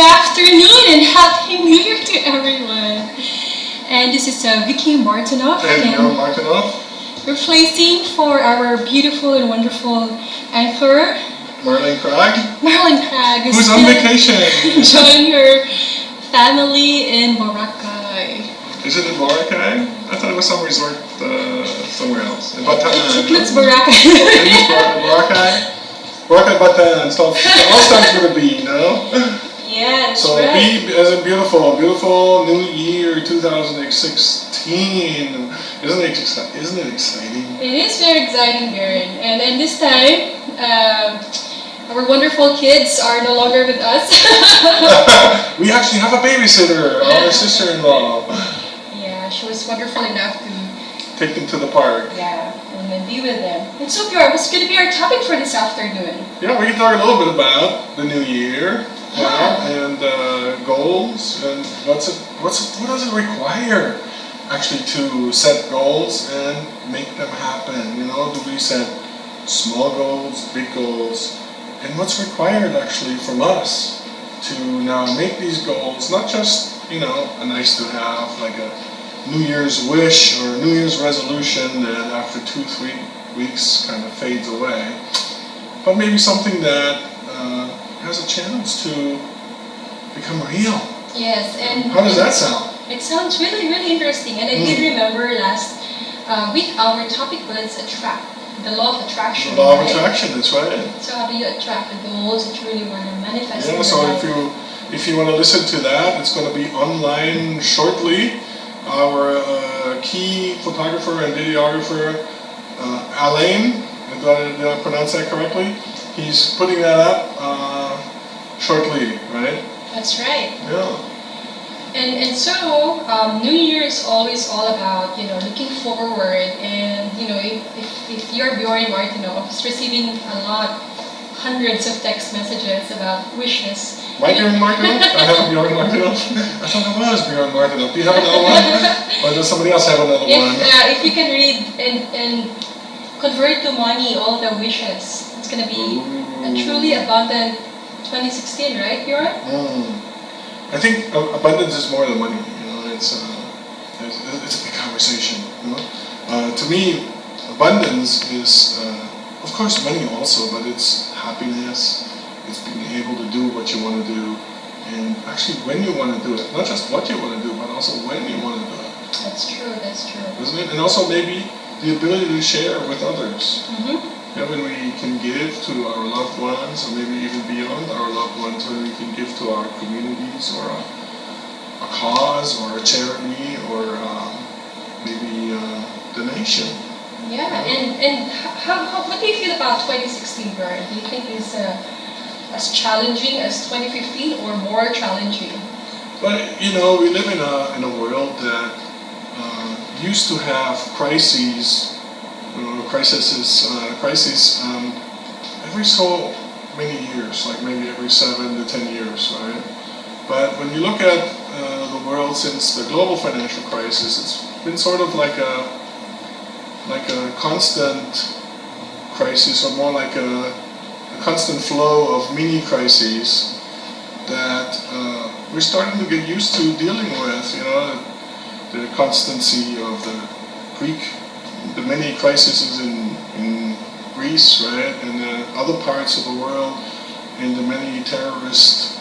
afternoon and Happy New Year to everyone. And this is Vicki Penaflor and Bjorn Martinoff. Replacing for our beautiful and wonderful anchor, Marlene Craig. Who's on vacation. Enjoying her family in Boracay. Is it in Boracay? I thought it was some resort somewhere else. In Bataan. It looks Boracay. Boracay, Bataan. So all starts with a B, no? Yeah, that's so right. B as in beautiful. Beautiful New Year 2016. Isn't it exciting? It is very exciting, Bjorn. And this time, our wonderful kids are no longer with us. We actually have a babysitter, our sister-in-law. Yeah, she was wonderful enough to take them to the park. Yeah, and then be with them. And so, Bjorn, what's going to be our topic for this afternoon? Yeah, we can talk a little bit about the new year. And goals, and what does it require actually to set goals and make them happen? You know, do we set small goals, big goals, and what's required actually from us to now make these goals not just, you know, a nice to have, like a New Year's wish or a New Year's resolution that after 2-3 weeks kind of fades away, but maybe something that has a chance to become real. Yes, and how does that sound? It sounds really, really interesting. And I did remember last week our topic was the law of attraction. The law of attraction, that's right. So how do you attract the goals that you really want to manifest? Yeah, so if you want to listen to that, it's going to be online shortly. Our key photographer and videographer, Alain, did I pronounce that correctly? He's putting that up shortly, right? That's right. Yeah. And so New Year is always all about, you know, looking forward, and you know, if you're Bjorn Martinoff, is receiving hundreds of text messages about wishes. Bjorn Martinoff? I have Bjorn Martinoff. I thought it was Bjorn Martinoff. Do you have another one? Or does somebody else have another one? If you can read and convert to money all the wishes, it's going to be a truly abundant 2016, right, Bjorn? I think abundance is more than money. You know, it's a big conversation. You know, to me, abundance is, of course, money also, but it's happiness. It's being able to do what you want to do, and actually when you want to do it. Not just what you want to do, but also when you want to do it. That's true. That's true. Isn't it? And also maybe the ability to share with others. Yeah, when we can give to our loved ones, or maybe even beyond our loved ones, when we can give to our communities, or a cause, or a charity, or maybe donation. Yeah, and what do you feel about 2016, Bjorn? Do you think it's as challenging as 2015, or more challenging? But you know, we live in a world that used to have crises every so many years, like maybe every 7 to 10 years, right? But when you look at the world since the global financial crisis, it's been sort of like a constant crisis, or more like a constant flow of mini crises that we're starting to get used to dealing with. You know, the constancy of the many crises in Greece, right, and other parts of the world, and the many terrorist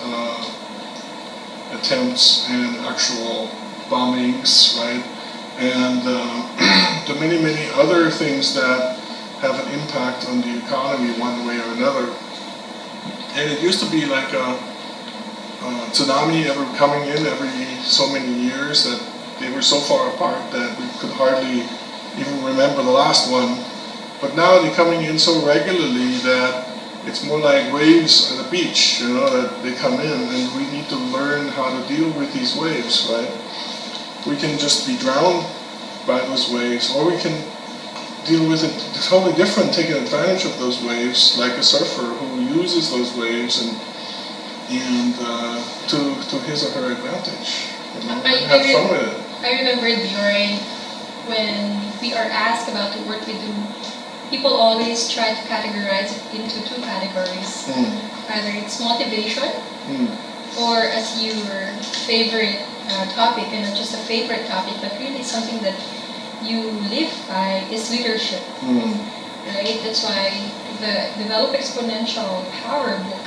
attempts and actual bombings, right, and the many other things that have an impact on the economy one way or another. And it used to be like a tsunami coming in every so many years that they were so far apart that we could hardly even remember the last one. But now they're coming in so regularly that it's more like waves at the beach, you know, that they come in, and we need to learn how to deal with these waves, right? We can just be drowned by those waves, or we can deal with it totally different, taking advantage of those waves, like a surfer who uses those waves and to his or her advantage. You know, have fun with it. I remember, Bjorn, when we are asked about the work we do, people always try to categorize it into 2 categories. Either it's motivation or as your favorite topic, and not just a favorite topic, but really something that you live by, is leadership. Right? That's why the Develop Exponential Power book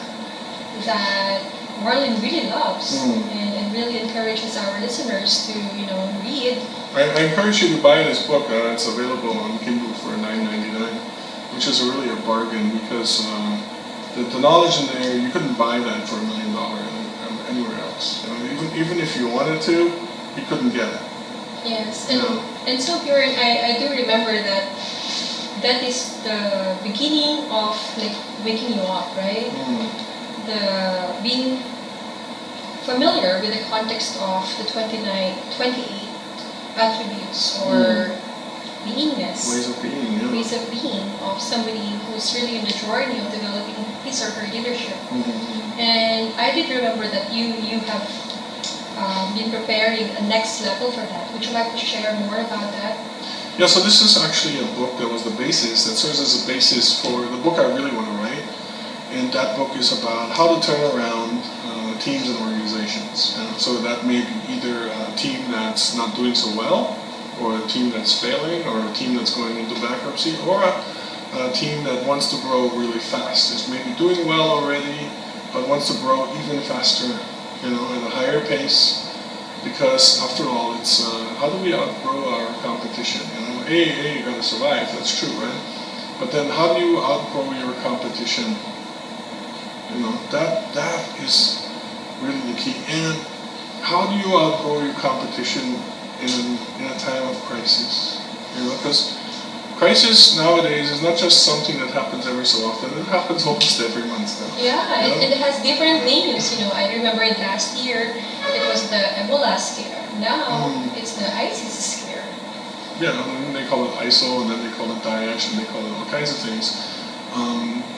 that Marlon really loves and really encourages our listeners to, read. I encourage you to buy this book. It's available on Kindle for $9.99, which is really a bargain because the knowledge in there, you couldn't buy that for $1 million anywhere else. Even if you wanted to, you couldn't get it. Yes, and so Bjorn, I do remember that is the beginning of like waking you up, right? The being familiar with the context of the 28 attributes or beingness, ways of being of somebody who's really in the journey of developing his or her leadership. And I did remember that you have been preparing a next level for that. Would you like to share more about that? Yeah, so this is actually a book that was the basis, that serves as a basis for the book I really want to write. And that book is about how to turn around teams and organizations. So that may be either a team that's not doing so well, or a team that's failing, or a team that's going into bankruptcy, or a team that wants to grow really fast, is maybe doing well already, but wants to grow even faster, at a higher pace. Because after all, it's how do we outgrow our competition? You gotta survive, that's true, right? But then how do you outgrow your competition? That is really the key. And how do you outgrow your competition in a time of crisis? Because crisis nowadays is not just something that happens every so often, it happens almost every month now. Yeah, and it has different names. I remember last year it was the Ebola scare. Now it's the ISIS scare. Yeah, and then they call it ISIL, and then they call it Daesh, and they call it all kinds of things.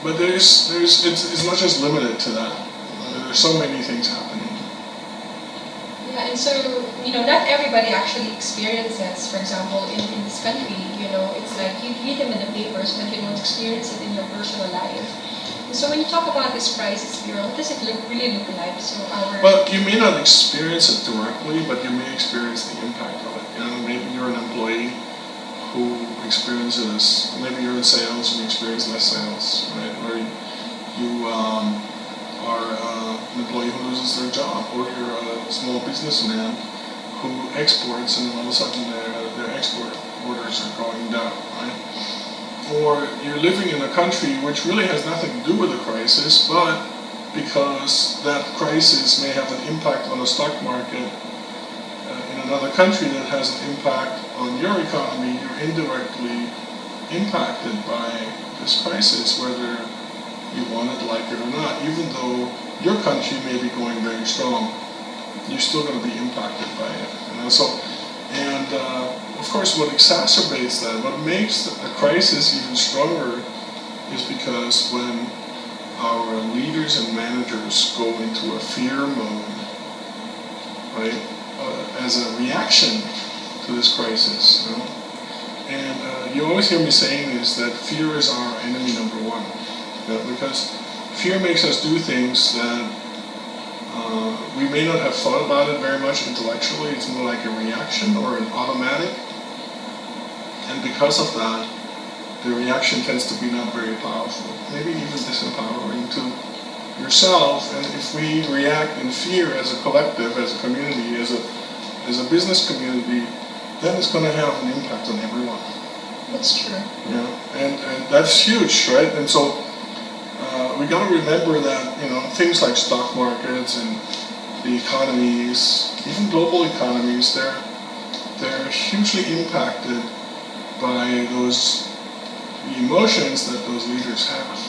But it's not just limited to that. There's so many things happening. Yeah, and so, not everybody actually experiences, for example, in this country, it's like you read them in the papers, but you don't experience it in your personal life. And so when you talk about this crisis, what does it really look like? Well, you may not experience it directly, but you may experience the impact of it. Maybe you're an employee who experiences, maybe you're in sales and you experience less sales, right? Or you are an employee who loses their job, or you're a small businessman who exports and all of a sudden their export orders are going down, right? Or you're living in a country which really has nothing to do with the crisis, but because that crisis may have an impact on the stock market in another country that has an impact on your economy, you're indirectly impacted by this crisis, whether you want it, like it or not. Even though your country may be going very strong, you're still going to be impacted by it. And of course, what exacerbates that, what makes a crisis even stronger, is because when our leaders and managers go into a fear mode, right, as a reaction to this crisis. And you always hear me saying this, that fear is our enemy number one. Because fear makes us do things that we may not have thought about it very much intellectually. It's more like a reaction or an automatic. And because of that, the reaction tends to be not very powerful, maybe even disempowering to yourself. And if we react in fear as a collective, as a community, as a business community, then it's going to have an impact on everyone. That's true. And that's huge, right? And so we got to remember that things like stock markets and the economies, even global economies, they're hugely impacted by those emotions that those leaders have.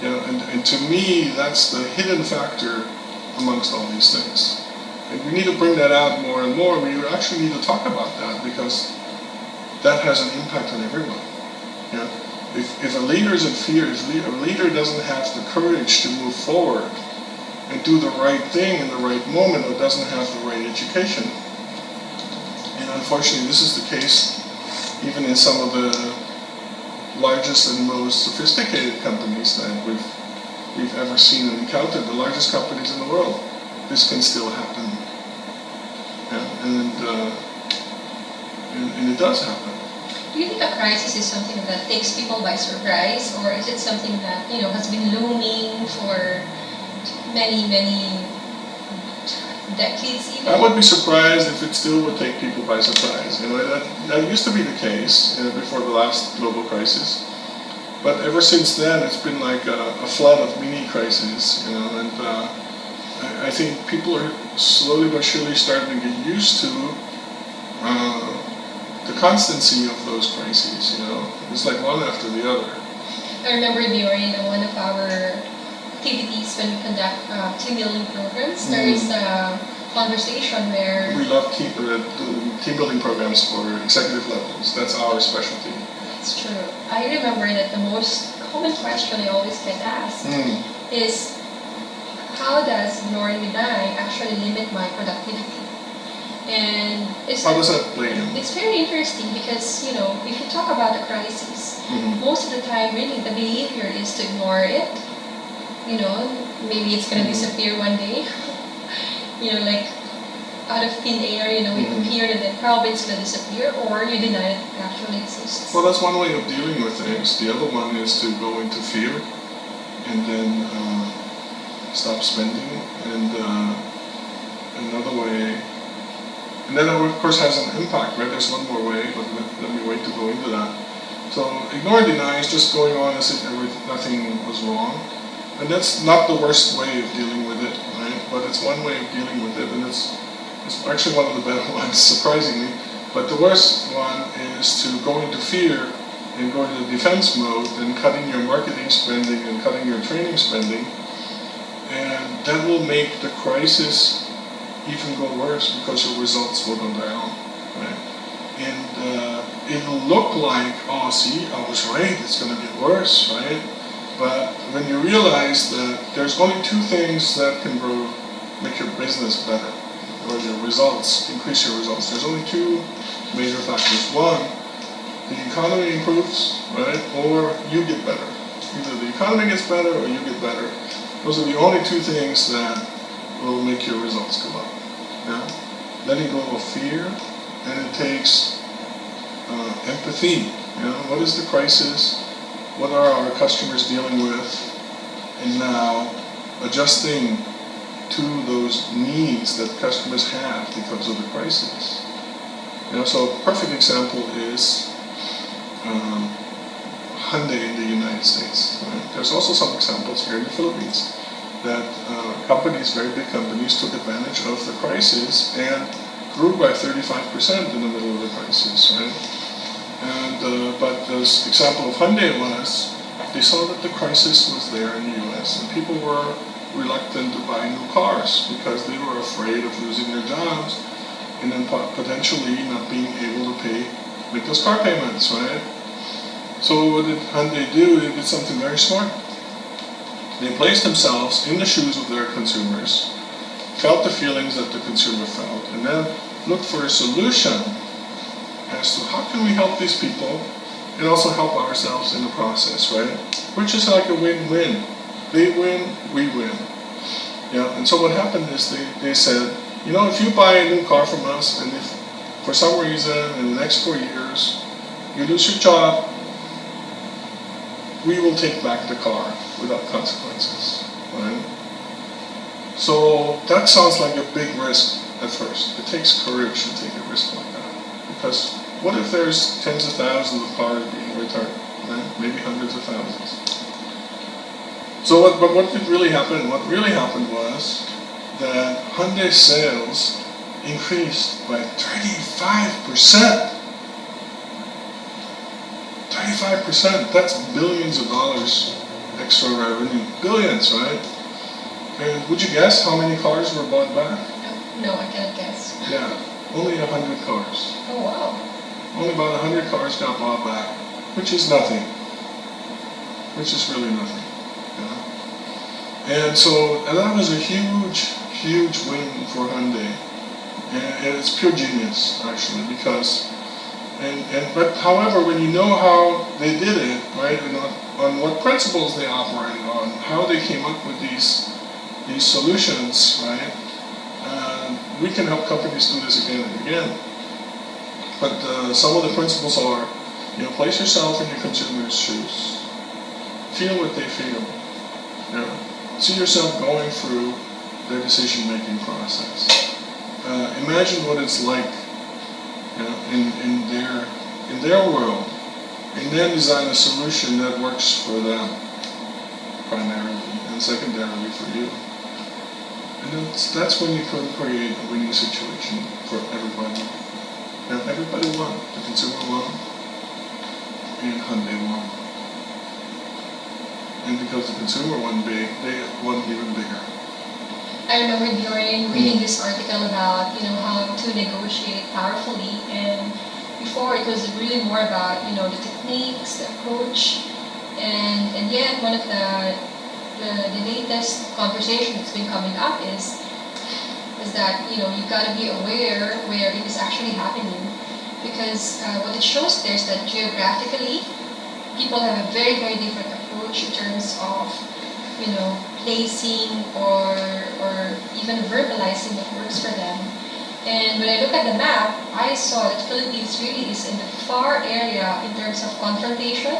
And to me, that's the hidden factor amongst all these things. And we need to bring that out more and more. We actually need to talk about that, because that has an impact on everyone. If a leader is in fear, if a leader doesn't have the courage to move forward and do the right thing in the right moment, or doesn't have the right education, and unfortunately this is the case even in some of the largest and most sophisticated companies that we've ever seen and encountered, the largest companies in the world. this can still happen. Yeah, and it does happen. Do you think a crisis is something that takes people by surprise, or is it something that has been looming for many decades even? I would be surprised if it still would take people by surprise. That used to be the case before the last global crisis, but ever since then it's been like a flood of mini crises. And I think people are slowly but surely starting to get used to the constancy of those crises. It's like one after the other. I remember during one of our activities when we conduct team building programs, there is a conversation where we love team building programs for executive levels. That's our specialty. It's true. I remember that the most common question I always get asked is, how does Bjorn Martinoff actually limit my productivity? And how does that play in? It's very interesting because, if you talk about a crisis, most of the time really the behavior is to ignore it. Maybe it's going to disappear one day. Like out of thin air, we hear that then probably it's going to disappear, or you deny it actually exists. Well, that's one way of dealing with things. The other one is to go into fear and then stop spending. And another way, and then of course has an impact, right? There's one more way, but let me wait to go into that. So ignore and deny is just going on as if nothing was wrong. And that's not the worst way of dealing with it, right? But it's one way of dealing with it, and it's actually one of the better ones, surprisingly. But the worst one is to go into fear and go into defense mode and cutting your marketing spending and cutting your training spending. And that will make the crisis even go worse because your results will go down, right? And it'll look like, oh, see, I was right, it's going to get worse, right? But when you realize that there's only two things that can make your business better, or your results, increase your results. There's only two major factors. One, the economy improves, right? Or you get better. Either the economy gets better or you get better. Those are the only two things that will make your results go up. Yeah? Letting go of fear, and it takes empathy. What is the crisis? What are our customers dealing with? And now adjusting to those needs that customers have because of the crisis. So a perfect example is Hyundai in the United States. Right? There's also some examples here in the Philippines that companies, very big companies, took advantage of the crisis and grew by 35% in the middle of the crisis. Right? And but the example of Hyundai was they saw that the crisis was there in the U.S. and people were reluctant to buy new cars because they were afraid of losing their jobs and then potentially not being able to make those car payments, right? So what did Hyundai do? They did something very smart. They placed themselves in the shoes of their consumers, felt the feelings that the consumer felt, and then looked for a solution as to how can we help these people and also help ourselves in the process, right? Which is like a win-win. They win, we win. And so what happened is they said, if you buy a new car from us and if for some reason in the next 4 years you lose your job, we will take back the car without consequences, right? So that sounds like a big risk at first. It takes courage to take a risk like that. Because what if there's tens of thousands of cars being returned, right? Maybe hundreds of thousands. So what did really happen? What really happened was that Hyundai sales increased by 35%. 35%, that's billions of dollars extra revenue. Billions, right? And would you guess how many cars were bought back? No, I can't guess. Yeah, only 100 cars. Oh, wow. Only about 100 cars got bought back, which is nothing. Which is really nothing. And so that was a huge win for Hyundai. And it's pure genius, actually, because but however, when you know how they did it, right, and on what principles they operated on, how they came up with these solutions, right, we can help companies do this again and again. But some of the principles are, place yourself in your consumer's shoes. Feel what they feel. See yourself going through their decision-making process. Imagine what it's like, in their world, and then design a solution that works for them, primarily, and secondarily for you. And that's when you can create a winning situation for everybody. Everybody won. The consumer won, and Hyundai won. And because the consumer won big, they won even bigger. I remember Bjorn reading this article about, how to negotiate powerfully, and before it was really more about, the techniques, the approach, and yet one of the latest conversation that's been coming up is that, you've got to be aware where it is actually happening, because what it shows there is that geographically, people have a very, very different approach in terms of, placing or even verbalizing what works for them. And when I look at the map, I saw that Philippines really is in the far area in terms of confrontation.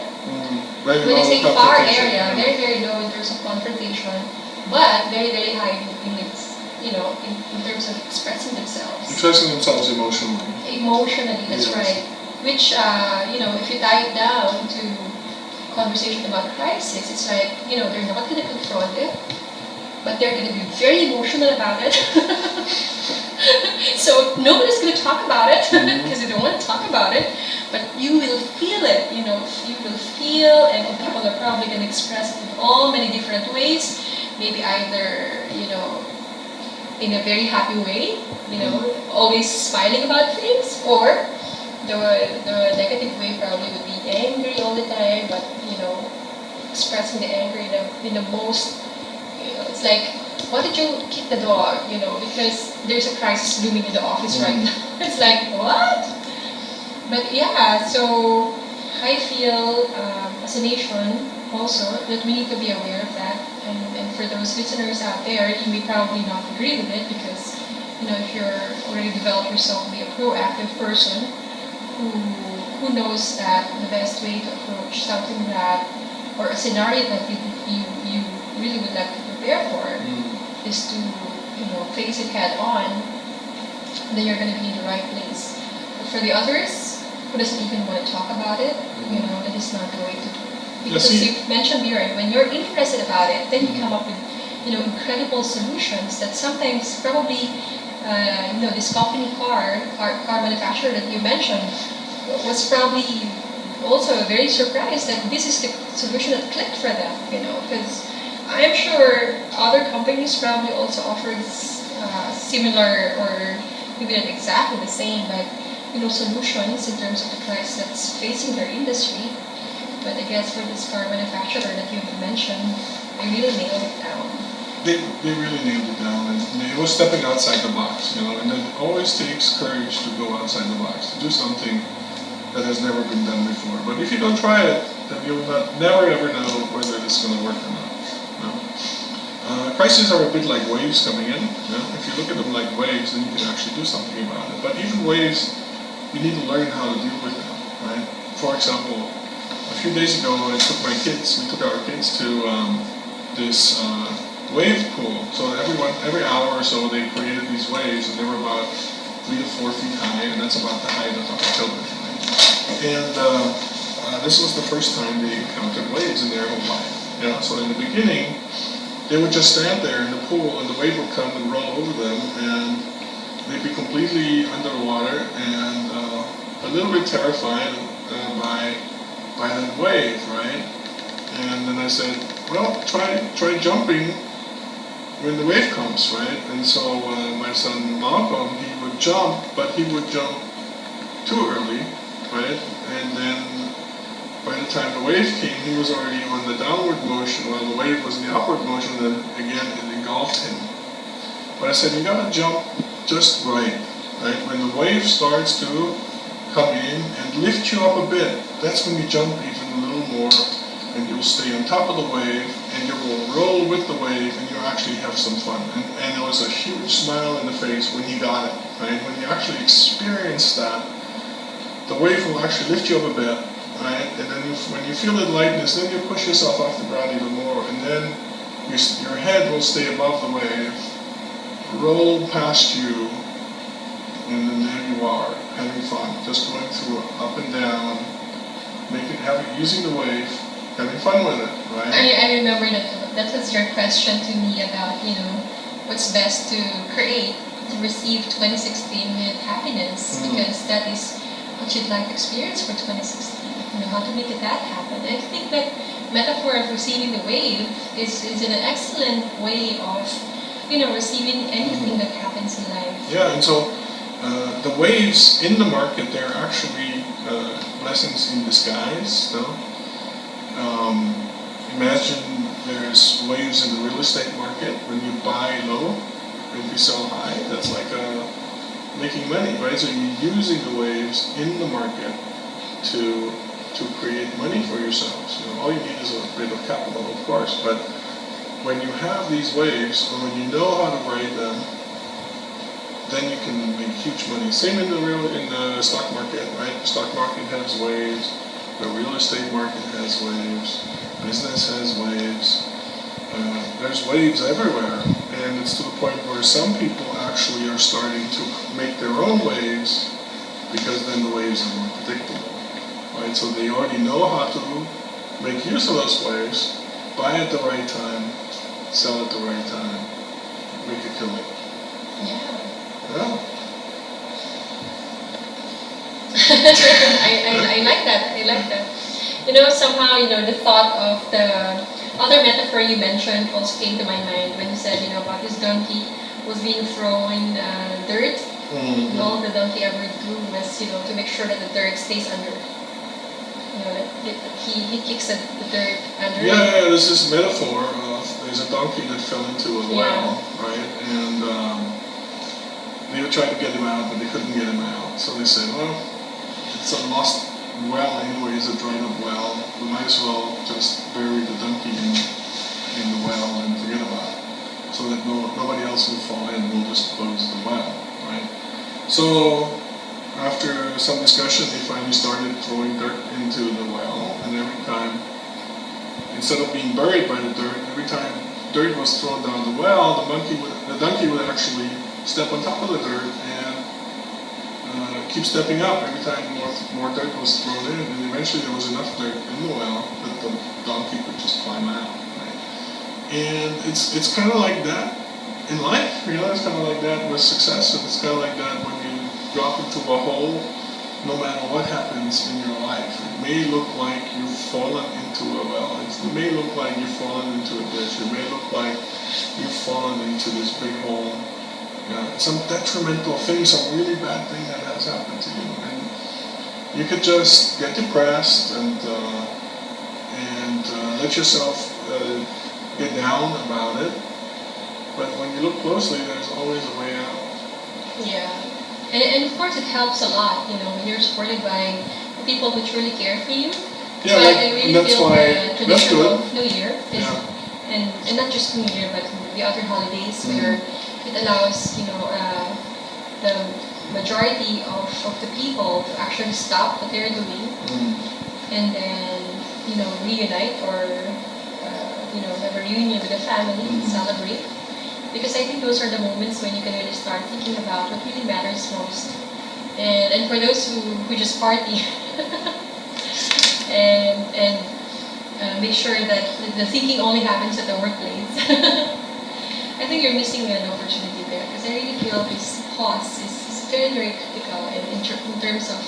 When I say far area, very, very low in terms of confrontation, but very, very high in terms of expressing themselves. Expressing themselves emotionally. Emotionally, that's Yes. right. Which, if you tie it down to conversation about crisis, it's like, they're not going to confront it, but they're going to be very emotional about it. So nobody's going to talk about it because they don't want to talk about it, but you will feel it, you will feel, and people are probably going to express it in all many different ways, maybe either, in a very happy way, always smiling about things, or the negative way probably would be angry all the time, but expressing the anger in the most, it's like, why did you kick the dog? Because there's a crisis looming in the office right now. It's like, what? But yeah, so I feel as a nation also that we need to be aware of that. And for those listeners out there, you may probably not agree with it because, if you're already developed yourself to be a proactive person who knows that the best way to approach something that, or a scenario that you really would like to prepare for is to, face it head on, then you're going to be in the right place. But for the others who doesn't even want to talk about it, it is not the way to do it. Because you mentioned, Bjorn, when you're interested about it, then you come up with, incredible solutions that sometimes probably, this company car manufacturer that you mentioned was probably also very surprised that this is the solution that clicked for them, because I'm sure other companies probably also offered similar, or maybe not exactly the same, but solutions in terms of the crisis that's facing their industry. But I guess for this car manufacturer that you mentioned, they really nailed it down. They really nailed it down, and it was stepping outside the box, and it always takes courage to go outside the box, to do something that has never been done before. But if you don't try it, then you'll never ever know whether it's going to work or not. Crises are a bit like waves coming in. If you look at them like waves, then you can actually do something about it. But even waves, you need to learn how to deal with them, right? For example, a few days ago, we took our kids to this wave pool. So every hour or so, they created these waves, and they were about 3 to 4 feet high, and that's about the height of our children. Right? And this was the first time they encountered waves in their whole life. So in the beginning, they would just stand there in the pool, and the wave would come and roll over them, and they'd be completely underwater and a little bit terrified by that wave, right? And then I said, well, try jumping when the wave comes, right? And so my son Malcolm, he would jump, but he would jump too early, right? And then by the time the wave came, he was already on the downward motion while the wave was in the upward motion, and then again it engulfed him. But I said, you gotta jump just right? When the wave starts to come in and lift you up a bit, that's when you jump even a little more, and you'll stay on top of the wave, and you will roll with the wave, and you actually have some fun. And it was a huge smile in the face when you got it, right? When you actually experience that, the wave will actually lift you up a bit, right? And then when you feel the lightness, then you push yourself off the ground even more, and then your head will stay above the wave, roll past you, and then there you are, having fun, just going through up and down, using the wave, having fun with it, right? I remember that was your question to me about, what's best to create to receive 2016 with happiness, because that is what you'd like to experience for 2016. How to make that happen. I think that metaphor of receiving the wave is an excellent way of, receiving anything that happens in life. Yeah, and so the waves in the market, they're actually blessings in disguise, though. Imagine there's waves in the real estate market. When you buy low and you sell high, that's like making money, right? So you're using the waves in the market to create money for yourselves. All you need is a bit of capital, of course, but when you have these waves, or when you know how to ride them, then you can make huge money. Same in the stock market, right? The stock market has waves, the real estate market has waves, business has waves. There's waves everywhere, and it's to the point where some people actually are starting to make their own waves, because then the waves are more predictable. Right, so they already know how to make use of those waves, buy at the right time, sell at the right time, make a killing. Yeah. Yeah. I like that. I like that. Somehow, the thought of the other metaphor you mentioned also came to my mind when you said, about this donkey was being thrown dirt. And all the donkey ever do was, to make sure that the dirt stays under. He kicks the dirt under. Yeah, there's this metaphor of there's a donkey that fell into a well, right? And they would try to get him out, but they couldn't get him out. So they said, well, it's a lost well anyways, a dried up well. We might as well just bury the donkey in the well and forget about it, so that nobody else will fall in. We'll just close the well, right? So after some discussion, they finally started throwing dirt into the well, and every time, instead of being buried by the dirt, every time dirt was thrown down the well, the donkey would actually step on top of the dirt and keep stepping up every time more dirt was thrown in, and eventually there was enough dirt in the well that the donkey could just climb out. Right? And it's kind of like that in life, it's kind of like that with success, and it's kind of like that when you drop into a hole. No matter what happens in your life, it may look like you've fallen into a well. It may look like you've fallen into a ditch. It may look like you've fallen into this big hole. Some detrimental thing, some really bad thing that has happened to you, and you could just get depressed and let yourself get down about it. But when you look closely, there's always a way out. Yeah. And of course, it helps a lot, when you're supported by people who truly care for you. Yeah, so I really feel the tradition good. of New Year, and not just New Year, but the other holidays where it allows, the majority of the people to actually stop what they're doing and then, reunite or, have a reunion with the family and celebrate. Because I think those are the moments when you can really start thinking about what really matters most. And for those who just party and make sure that the thinking only happens at the workplace, I think you're missing an opportunity there. Because I really feel this pause is very, very critical in terms of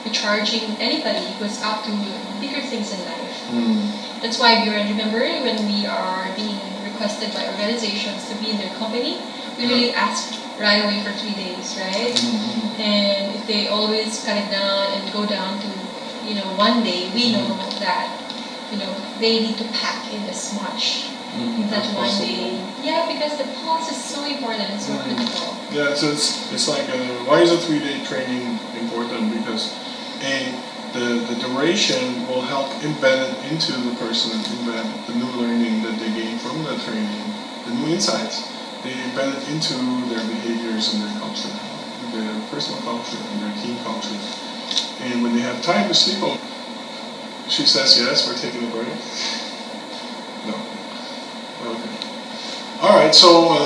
recharging anybody who's up to bigger things in life. That's why, Bjorn, remember when we are being requested by organizations to be in their company, we really ask right away for 3 days, right? And if they always cut it down and go down to, 1 day, we know that, they need to pack in as much in that 1 day. Yeah, because the pause is so important and so critical. Yeah, so it's like, why is a 3-day training important? Because the duration will help embed it into the person and embed the new learning that they gain from the training, the new insights, they embed it into their behaviors and their culture, their personal culture and their team culture. And when they have time to sleep on, she says, yes, we're taking a break. No. Okay. All right, so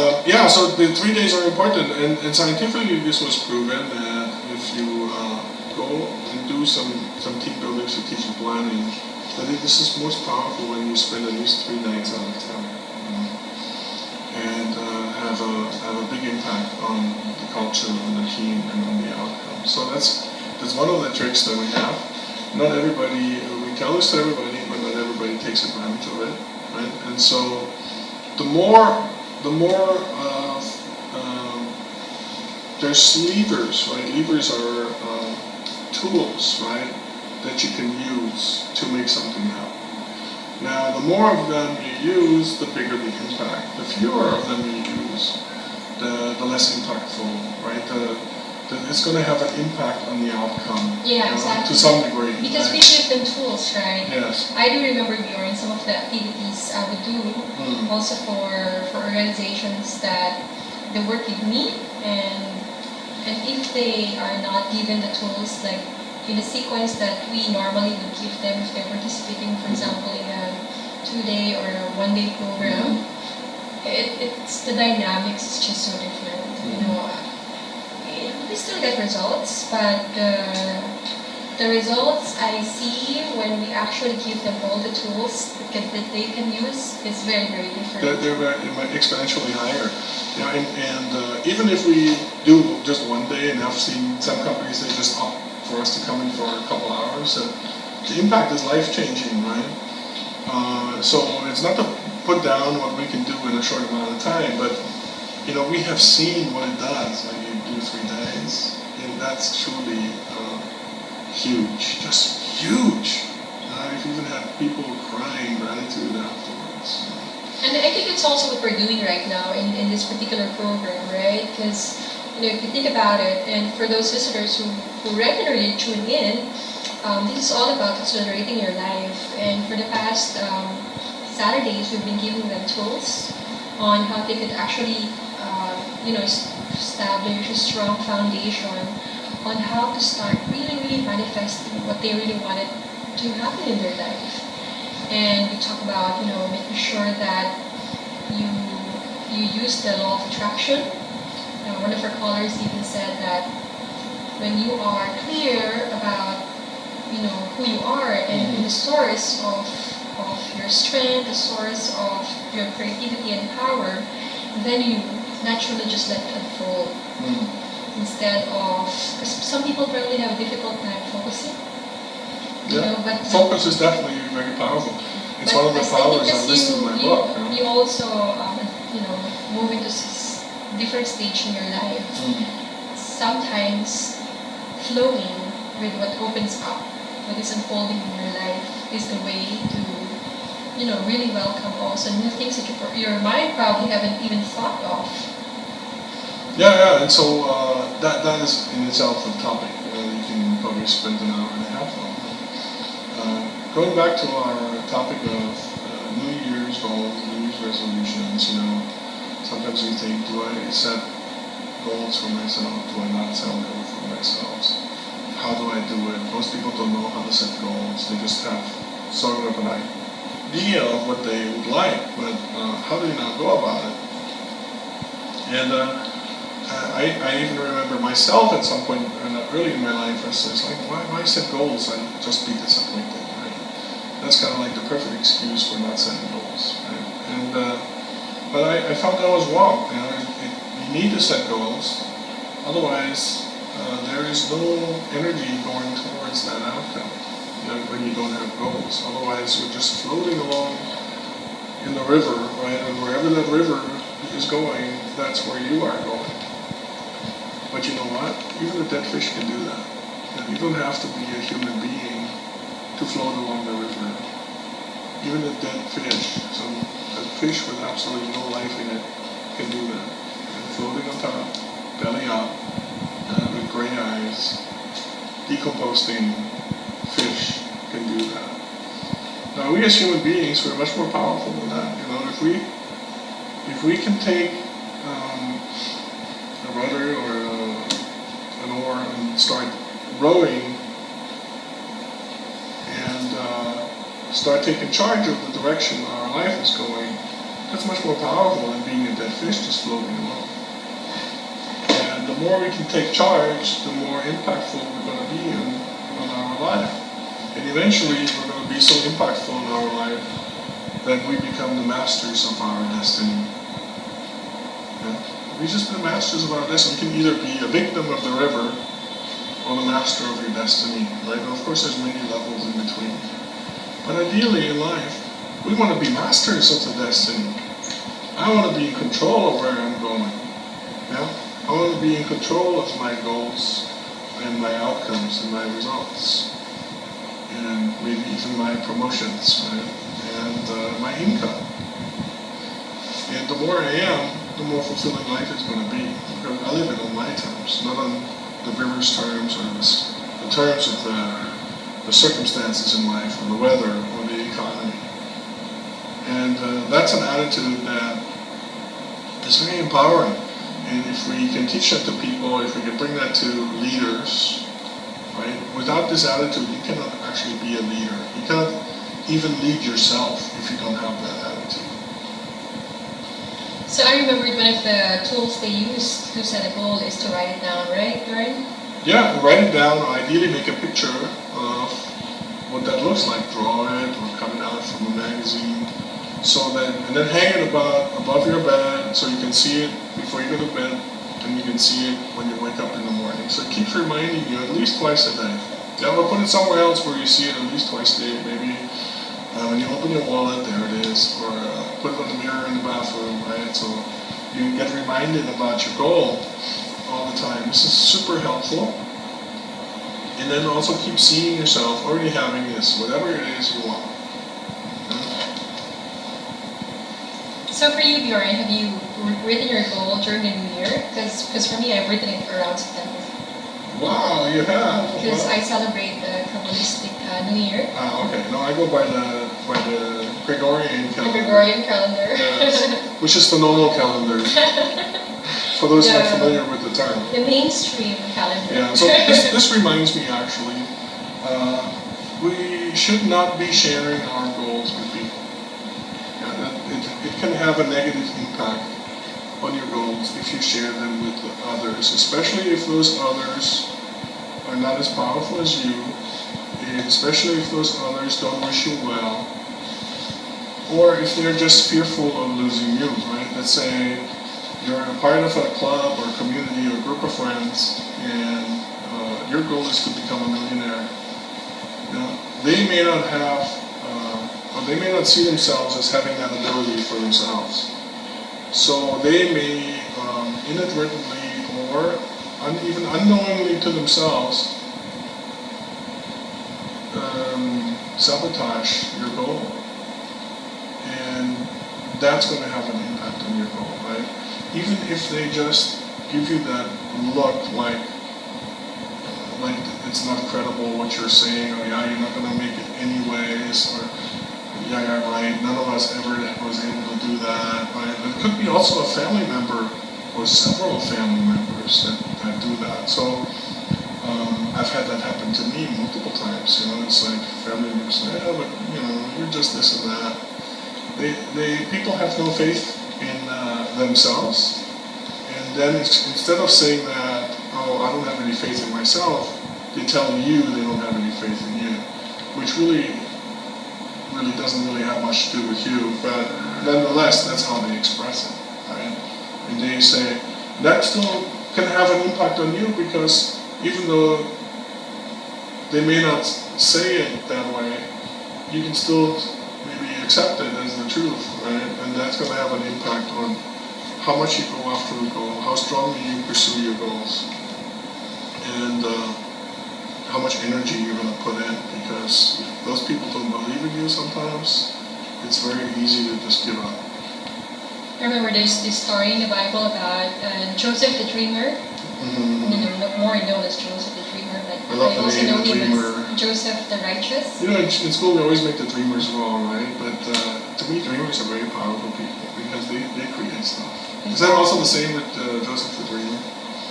so the 3 days are important, and scientifically this was proven that if you go and do some team building, strategic planning, that this is most powerful when you spend at least 3 nights out of town, and have a big impact on the culture, on the team, and on the outcome. So that's one of the tricks that we have. Not everybody, we tell this to everybody, but not everybody takes advantage of it, right? And so the more there's levers, right? Levers are tools, right, that you can use to make something happen. Now, the more of them you use, the bigger the impact. The fewer of them you use, the less impactful, right? It's going to have an impact on the outcome. Yeah, exactly. To some degree. Because right? we give them tools, right? Yes. I do remember, Bjorn, some of the activities I would do also for organizations that they work with me, and if they are not given the tools, like in the sequence that we normally would give them if they're participating, for example, in a 2-day or a 1-day program, it's the dynamics is just so different. You know, we still get results, but the results I see when we actually give them all the tools that they can use is very, very different. They're exponentially higher. Yeah, and even if we do just 1 day, and I've seen some companies, they just opt for us to come in for a couple hours, the impact is life-changing, right? So it's not to put down what we can do in a short amount of time, but you know, we have seen what it does when you do 3 days, and that's truly huge, just huge. I've even had people crying gratitude afterwards. And I think it's also what we're doing right now in this particular program, right? Because you know, if you think about it, and for those visitors who regularly tune in, this is all about accelerating your life. And for the past Saturdays, we've been giving them tools on how they could actually, establish a strong foundation on how to start really manifesting what they really wanted to happen in their life. And we talk about, making sure that you use the law of attraction. One of our callers even said that when you are clear about, who you are and the source of your strength, the source of your creativity and power, then you naturally just let it unfold. Instead of, because some people probably have a difficult time focusing. But focus is definitely very powerful. It's one of the powers I listed in my book. You also, move into different stage in your life. Sometimes flowing with what opens up, what is unfolding in your life, is the way to, really welcome also new things that your mind probably haven't even thought of. Yeah, and so that is in itself a topic. You can probably spend an hour and a half on. Going back to our topic of New Year's goals, New Year's resolutions, sometimes we think, do I set goals for myself? Do I not set goals for myself? How do I do it? Most people don't know how to set goals. They just have sort of an idea of what they would like, but how do you now go about it? And I even remember myself at some point early in my life, I was like, why set goals and just be disappointed? That's kind of like the perfect excuse for not setting goals, right? And but I found that was wrong. You need to set goals, otherwise there is no energy going towards that outcome when you don't have goals. Otherwise, you're just floating along in the river, right? And wherever that river is going, that's where you are going. But you know what? Even a dead fish can do that. And you don't have to be a human being to float along the river. Even a dead fish, so a fish with absolutely no life in it, can do that. And floating on top, belly up, with gray eyes, decomposing fish can do that. Now we as human beings, we're much more powerful than that. if we can take a rudder or an oar and start rowing and start taking charge of the direction our life is going, that's much more powerful than being a dead fish just floating along. And the more we can take charge, the more impactful we're going to be on our life. And eventually we're going to be so impactful in our life that we become the masters of our destiny. Yeah? We just be the masters of our destiny. We can either be a victim of the river or the master of your destiny, right? And of course there's many levels in between. But ideally in life, we want to be masters of the destiny. I want to be in control of where I'm going. Yeah? I want to be in control of my goals and my outcomes and my results. And maybe even my promotions, right? And my income. And the more I am, the more fulfilling life is going to be. Because I live it on my terms, not on the river's terms or the terms of the circumstances in life, or the weather, or the economy. And that's an attitude that is very empowering. And if we can teach that to people, if we can bring that to leaders, right? Without this attitude, you cannot actually be a leader. You cannot even lead yourself if you don't have that attitude. So I remembered one of the tools they use to set a goal is to write it down, right, Bjorn? Yeah, write it down, or ideally make a picture of what that looks like. Draw it or cut it out from a magazine. And then hang it above your bed so you can see it before you go to bed, and you can see it when you wake up in the morning. So it keeps reminding you at least twice a day. Yeah, or put it somewhere else where you see it at least twice a day. Maybe when you open your wallet, there it is. Or put it on the mirror in the bathroom, right? So you get reminded about your goal all the time. This is super helpful. And then also keep seeing yourself already having this, whatever it is you want. So for you, Bjorn, have you written your goal during the new year? Because for me, I've written it around September. Wow, you have? Because I celebrate the Kabbalistic New Year. Okay. No, I go by the Gregorian calendar. The Gregorian calendar. Yes. Which is the normal calendar. For those not familiar with the term. The mainstream calendar. Yeah, so this reminds me actually, we should not be sharing our goals with people. It can have a negative impact on your goals if you share them with others, especially if those others are not as powerful as you, and especially if those others don't wish you well, or if they're just fearful of losing you, right? Let's say you're a part of a club or community or group of friends, and your goal is to become a millionaire. They may not have or they may not see themselves as having that ability for themselves. So they may inadvertently or even unknowingly to themselves sabotage your goal. And that's going to have an impact on your goal, right? Even if they just give you that look like it's not credible what you're saying, or yeah, you're not going to make it anyways, or yeah, right, none of us ever was able to do that, right? It could be also a family member or several family members that do that. So I've had that happen to me multiple times. It's like family members say, yeah, but you're just this and that. People have no faith in themselves, and then instead of saying that, oh, I don't have any faith in myself, they tell you they don't have any faith in you, which really doesn't really have much to do with you, but nonetheless, that's how they express it, right? And they say, that still can have an impact on you, because even though they may not say it that way, you can still maybe accept it as the truth, right? And that's going to have an impact on how much you go after a goal, how strongly you pursue your goals, and how much energy you're going to put in, because if those people don't believe in you sometimes, it's very easy to just give up. I remember there's this story in the Bible about Joseph the dreamer. More known as Joseph the Dreamer, but I love the also name, know the him Dreamer. as Joseph the Righteous. In school we always make the dreamers wrong, right? But to me, dreamers are very powerful people because they create stuff. Is that also the same with Joseph the Dreamer?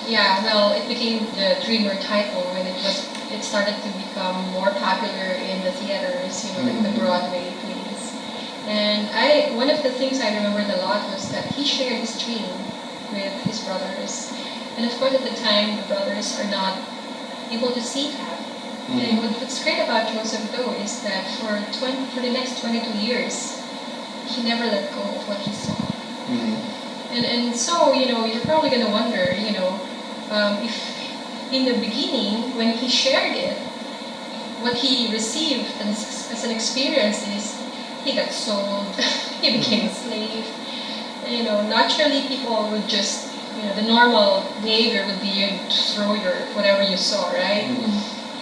Yeah, well, it became the Dreamer title when it started to become more popular in the theaters, like the Broadway plays. And one of the things I remembered a lot was that he shared his dream with his brothers. And of course, at the time, the brothers are not able to see that. And what's great about Joseph, though, is that for the next 22 years, he never let go of what he saw. And so, you're probably going to wonder, if in the beginning, when he shared it, what he received as an experience is he got sold, he became a slave. Naturally people would just, the normal behavior would be you throw your whatever you saw, right?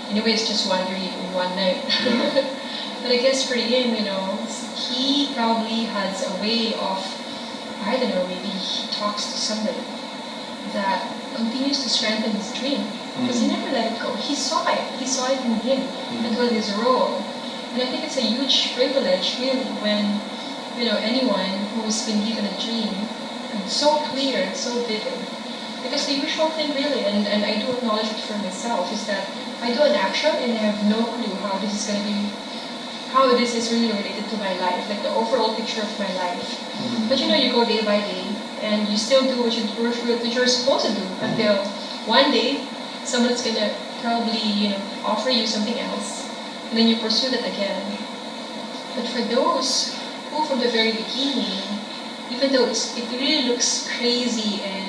Anyway, it's just one dream in one night. But I guess for him, he probably has a way of, I don't know, maybe he talks to somebody that continues to strengthen his dream. Because he never let it go. He saw it. He saw it in him. It was his role. And I think it's a huge privilege, really, when, anyone who's been given a dream, and so clear and so vivid. Because the usual thing, really, and I do acknowledge it for myself, is that I do an action and I have no clue how this is going to be, how this is really related to my life, like the overall picture of my life. But you go day by day, and you still do what you're supposed to do until one day someone's gonna probably offer you something else, and then you pursue that again. But for those who from the very beginning, even though it really looks crazy and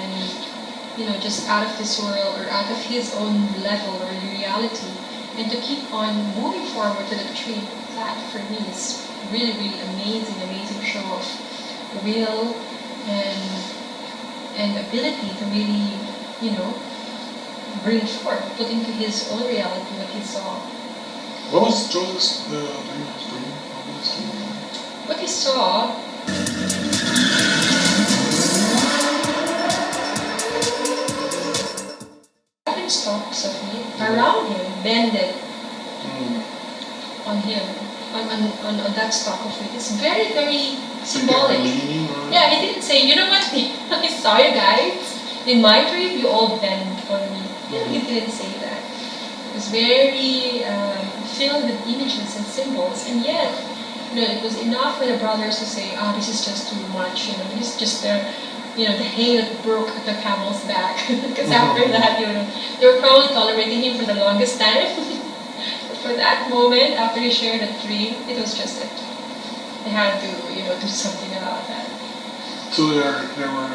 just out of this world or out of his own level or reality, and to keep on moving forward to the dream, that for me is really, really amazing show of will and ability to really, bring forth, put into his own reality what he saw. What was Joseph's dream? What he saw different stalks of meat around him, bended on him, on that stalk of meat. It's very, very symbolic. Yeah, he didn't say, you know what, I saw you guys. In my dream, you all bend on me. He didn't say that. It was very filled with images and symbols, and yet, it was enough for the brothers to say, this is just too much. This is just the hay that broke the camel's back. Because after that, they were probably tolerating him for the longest time. But for that moment, after he shared a dream, it was just that they had to, do something about that. So they were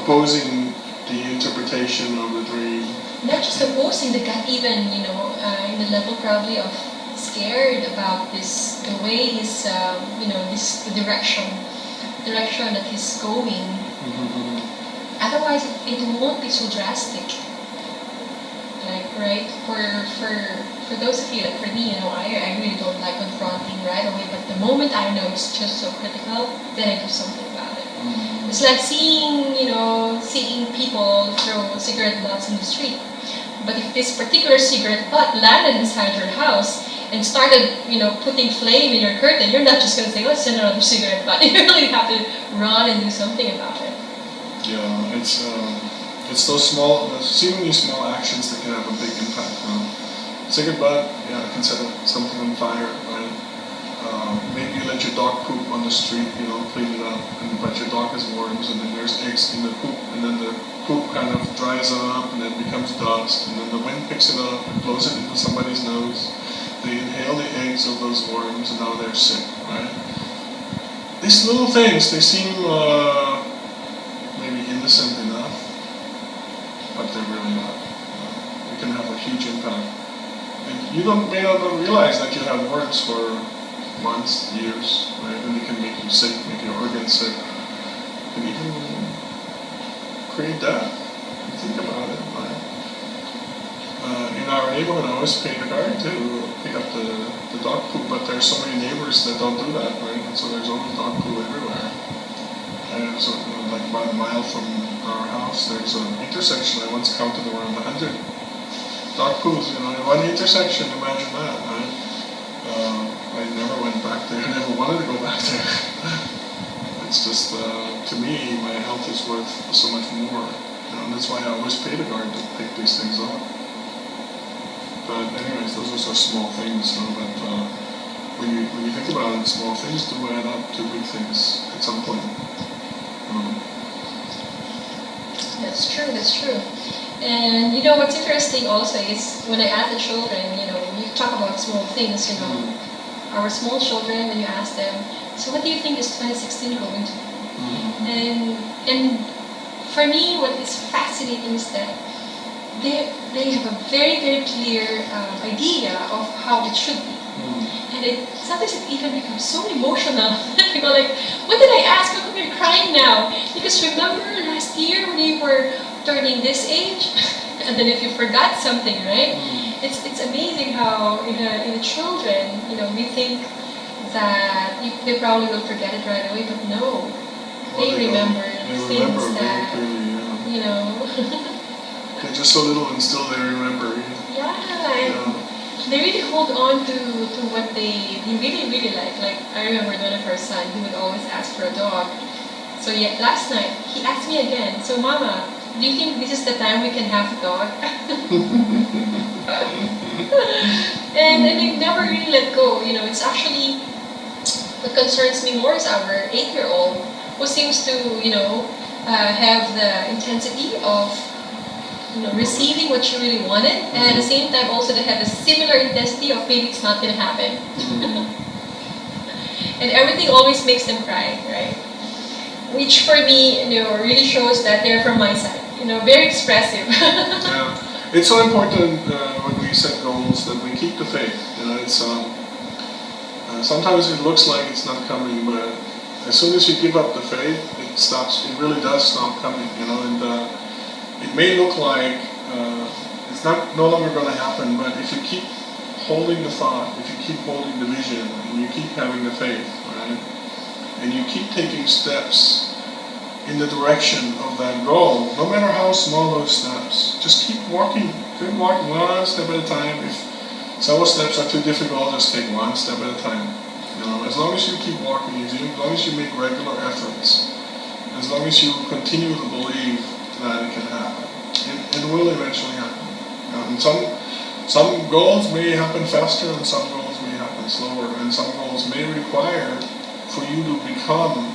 opposing the interpretation of the dream. Not just opposing, they got even, in the level probably of scared about this, the way he's, the direction that he's going. Otherwise, it won't be so drastic. Like, right? For those of you, like for me, I really don't like confronting right away, but the moment I know it's just so critical, then I do something about it. It's like seeing people throw cigarette butts in the street. But if this particular cigarette butt landed inside your house and started, putting flame in your curtain, you're not just going to say, let's send another cigarette butt. You really have to run and do something about it. Yeah, it's those seemingly small actions that can have a big impact. Cigarette butt, it can set something on fire, right? Maybe you let your dog poop on the street, clean it up, but your dog has worms, and then there's eggs in the poop, and then the poop kind of dries up, and then becomes dust, and then the wind picks it up and blows it into somebody's nose. They inhale the eggs of those worms, and now they're sick, right? These little things, they seem maybe innocent enough, but they're really not. They can have a huge impact. And you may not realize that you have worms for months, years, right? And they can make you sick, make your organs sick, and even create death. Think about it, right? In our neighborhood, I always pay the car to pick up the dog poop, but there's so many neighbors that don't do that, right? And so there's always dog poo everywhere. And so, like about a mile from our house, dogs. There's an intersection. I once counted around 100 dog poos, in one intersection. Imagine that, right? I never went back there. I never wanted to go back there. It's just, to me, my health is worth so much more. And that's why I always pay the guard to pick these things up. But anyways, those are such small things, but when you think about it, small things do add up to big things at some point. That's true, that's true. And what's interesting also is when I ask the children, you talk about small things, our small children, when you ask them, so what do you think is 2016 going to be? And for me, what is fascinating is that they have a very, very clear idea of how it should be. And sometimes it even becomes so emotional. You go like, what did I ask? How come you're crying now? Because remember last year when you were turning this age? And then if you forgot something, right? It's amazing how in the children, we think that they probably will forget it right away, but no. They remember things that, They're just so little and still they remember. They really hold on to what they really, really like. Like, I remember one of our son, he would always ask for a dog. So last night, he asked me again, so Mama, do you think this is the time we can have a dog? And they never really let go. It's actually, what concerns me more is our 8-year-old, who seems to, have the intensity of receiving what you really wanted, and at the same time also they have a similar intensity of maybe it's not going to happen. And everything always makes them cry, right? Which for me, really shows that they're from my side. Very expressive. Yeah, it's so important when we set goals that we keep the faith. It's sometimes it looks like it's not coming, but as soon as you give up the faith, it stops. It really does stop coming. And it may look like it's no longer going to happen, but if you keep holding the thought, if you keep holding the vision, and you keep having the faith, right, and you keep taking steps in the direction of that goal, no matter how small those steps, just keep walking one step at a time. If several steps are too difficult, just take one step at a time. As long as you keep walking, as long as you make regular efforts, as long as you continue to believe that it can happen. It will eventually happen. And some goals may happen faster, and some goals may happen slower, and some goals may require for you to become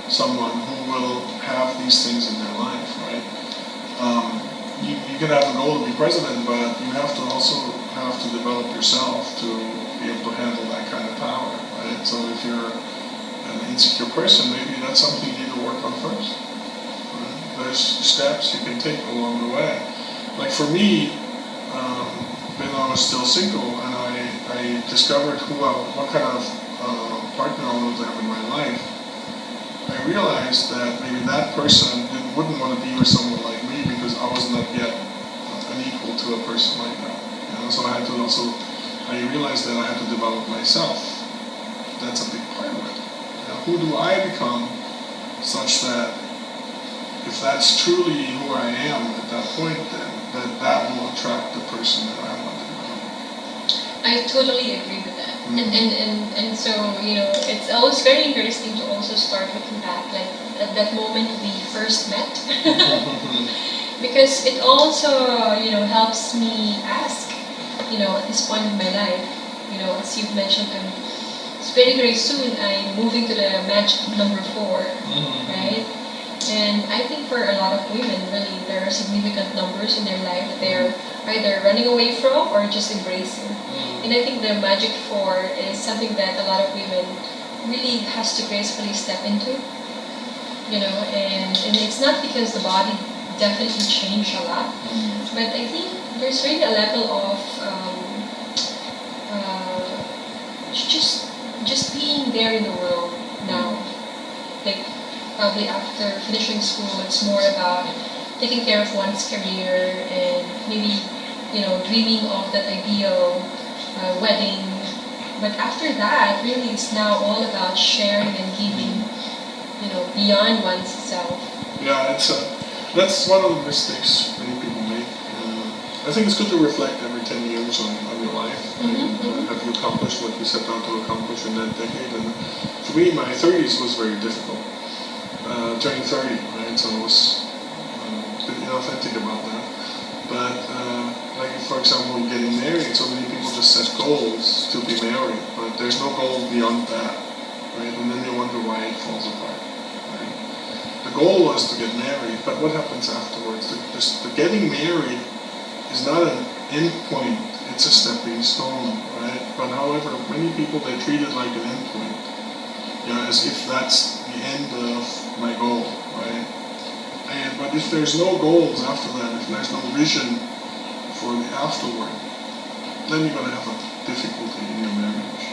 someone who will have these things in their life, right? You can have a goal to be president, but you have to also have to develop yourself to be able to handle that kind of power, right? So if you're an insecure person, maybe that's something you need to work on first. There's steps you can take along the way. Like for me, when I was still single and I discovered what kind of partner I wanted to have in my life, I realized that maybe that person wouldn't want to be with someone like me because I was not yet an equal to a person like that. So I realized that I had to develop myself. That's a big part of it. Who do I become such that if that's truly who I am at that point, then that will attract the person that I want to become. I totally agree with that. And so, it's always very interesting to also start looking back, like at that moment we first met. Because it also, helps me ask, at this point in my life, as you've mentioned, it's very, very soon I'm moving to the magic number 4, right? And I think for a lot of women, really, there are significant numbers in their life that they're either running away from or just embracing. And I think the magic 4 is something that a lot of women really has to gracefully step into, and it's not because the body definitely changed a lot, but I think there's really a level of just being there in the world now. Like, probably after finishing school, it's more about taking care of one's career and maybe, dreaming of that ideal wedding. But after that, really, it's now all about sharing and giving, beyond one's self. Yeah, That's one of the mistakes many people make. I think it's good to reflect every 10 years on your life. Have you accomplished what you set out to accomplish in that decade? And for me, my 30s was very difficult. Turning 30, right? So I was a bit inauthentic about that. But like for example, getting married, so many people just set goals to be married, but there's no goal beyond that, right? And then they wonder why it falls apart. Right? The goal was to get married, but what happens afterwards? The getting married is not an end point, it's a stepping stone, right? But however, many people, they treat it like an end point, as if that's the end of my goal, right? But if there's no goals after that, if there's no vision for the afterward, then you're going to have a difficulty in your marriage.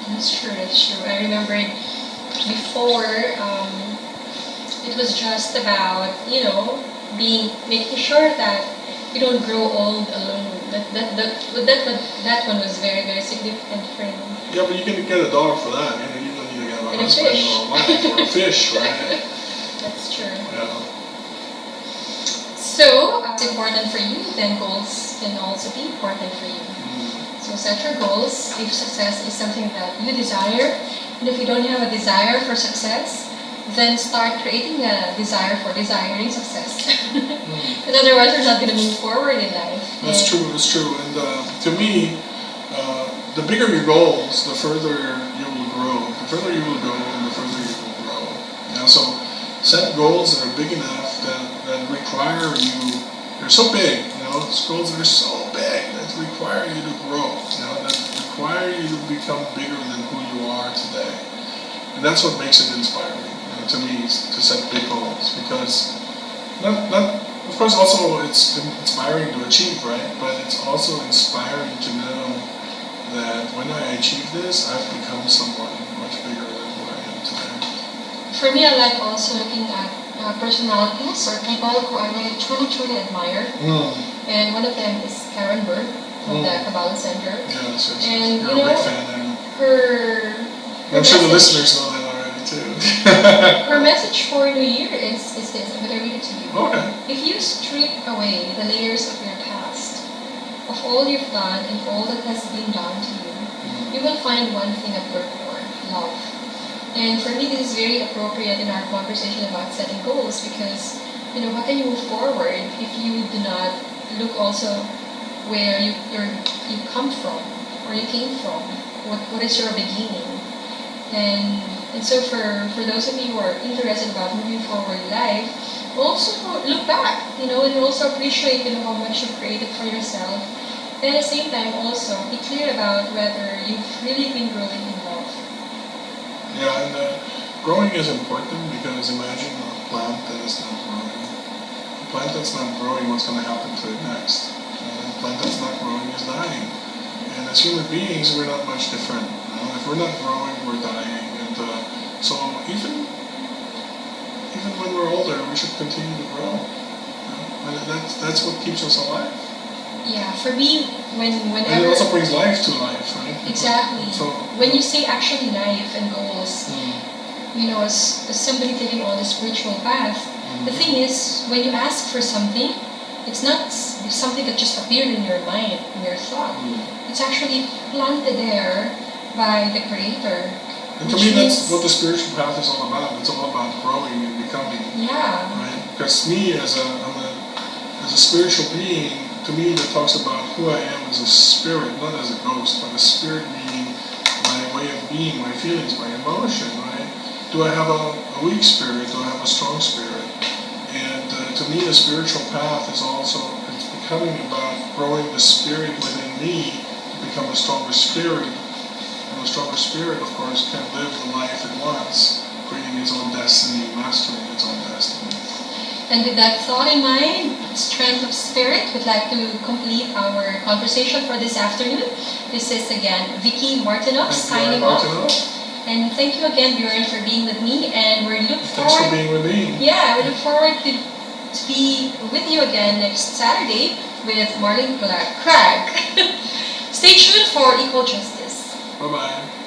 That's true, that's true. I remember before, it was just about, making sure that you don't grow old alone. That one was very, very significant for me. Yeah, but you can get a dog for that. You don't need to get a And husband a fish. or a wife or a fish, right? That's true. Yeah. So, it's important for you, then goals can also be important for you. So set your goals if success is something that you desire. And if you don't have a desire for success, then start creating a desire for desiring success. Because otherwise you're not going to move forward in life. That's true. And to me, the bigger your goals, the further you will grow. The further you will go, and the further you will grow. So set goals that are big enough that require you. They're so big. These goals that are so big that require you to grow. That require you to become bigger than who you are today. And that's what makes it inspiring. To me, to set big goals, because of course also it's inspiring to achieve, right? But it's also inspiring to know that when I achieve this, I've become someone much bigger than who I am today. For me, I like also looking at personalities or people who I really truly admire. And one of them is Karen Berg from the Kabbalah Center. Yes. And You're a big fan. her I'm sure the listeners know that already too. Her message for New Year is this. I'm going to read it to you. Okay. If you strip away the layers of your past, of all you've done and all that has been done to you, you will find one thing at your core: love. And for me, this is very appropriate in our conversation about setting goals, because how can you move forward if you do not look also where you come from, or you came from? What is your beginning? And so for those of you who are interested about moving forward in life, also look back, and also appreciate, how much you've created for yourself. And at the same time also be clear about whether you've really been growing in love. Yeah, and growing is important, because imagine a plant that is not growing. A plant that's not growing, what's going to happen to it next? A plant that's not growing is dying. And as human beings, we're not much different. If we're not growing, we're dying. And so even when we're older, we should continue to grow. And that's what keeps us alive. Yeah, for me, whenever... And it also brings life to life, right? Exactly. So, when you say actually life and goals, as somebody taking on the spiritual path, the thing is, when you ask for something, it's not something that just appeared in your mind, in your thought. It's actually planted there by the Creator. And to me, that's what the spiritual path is all about. It's all about growing and becoming. Yeah. Right? Because me, as a spiritual being, to me, that talks about who I am as a spirit, not as a ghost, but a spirit being my way of being, my feelings, my emotion, right? Do I have a weak spirit? Do I have a strong spirit? And to me, the spiritual path is also becoming about growing the spirit within me to become a stronger spirit. And a stronger spirit, of course, can live the life it wants, creating its own destiny, mastering its own destiny. And with that thought in mind, strength of spirit, we'd like to complete our conversation for this afternoon. This is again Vicki Martinoff signing off. And thank you again, Bjorn, for being with me. And we look forward. Thanks for being with me. Yeah, we look forward to be with you again next Saturday with Marlene Cragg. Stay tuned for Equal Justice. Bye-bye.